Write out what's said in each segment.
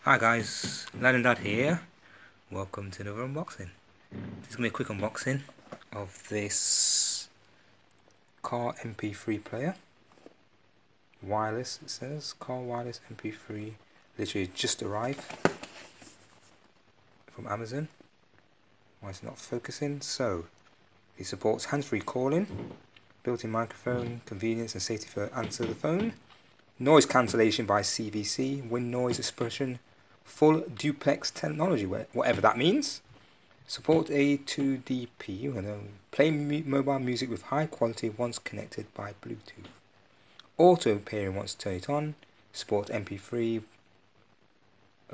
Hi guys, Lad and Dad here. Welcome to another unboxing. This is going to be a quick unboxing of this car mp3 player. Wireless, it says. Car wireless mp3. Literally just arrived from Amazon. Why is it not focusing? So, it supports hands-free calling, built-in microphone, convenience and safety for answer the phone, noise cancellation by CVC, wind noise suppression, full duplex technology, whatever that means. Support A2DP, play mobile music with high quality once connected by Bluetooth. Auto pairing once turn it on. Support MP3,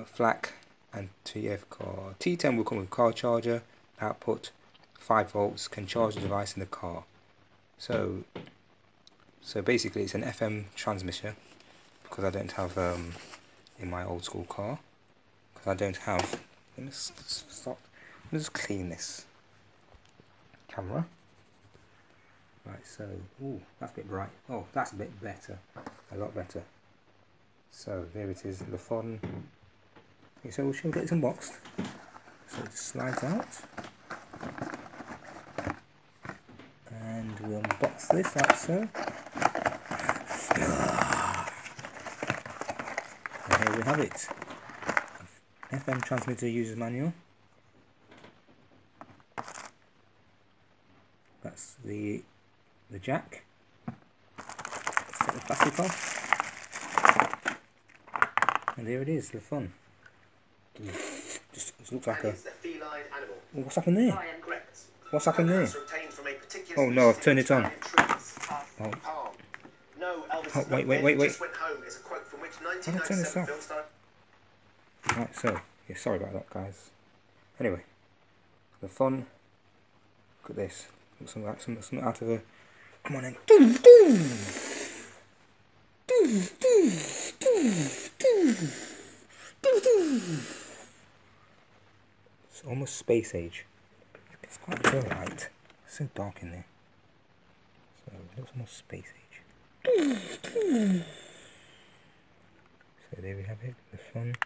FLAC and TF car. T10 will come with car charger. Output 5 volts. Can charge the device in the car. So basically it's an FM transmitter, because I don't have in my old school car. Because I don't have. Let me stop. Let me just clean this camera. Right, so that's a bit bright. Oh, that's a bit better. A lot better. So there it is, the phone. Okay, so we'll get this unboxed. So it just slides out. And we'll unbox this like so. And here we have it. FM transmitter user's manual. That's the jack. Let's take the plastic off. And there it is, the fun. Just looks like a... Oh, what's happened there? What's happened there? Oh no, I've turned it on. Oh, oh wait. How do I turn this off? Right, so, yeah, sorry about that guys. Anyway, the fun. Look at this. Looks like something out of a... Come on then. It's almost space age. It's quite low light. It's so dark in there. So it looks almost space age. So there we have it, the fun.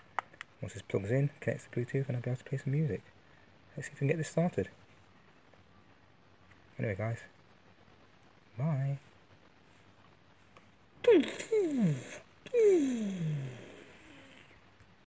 Once this plugs in, connects to Bluetooth, and I'll be able to play some music. Let's see if we can get this started. Anyway guys, bye.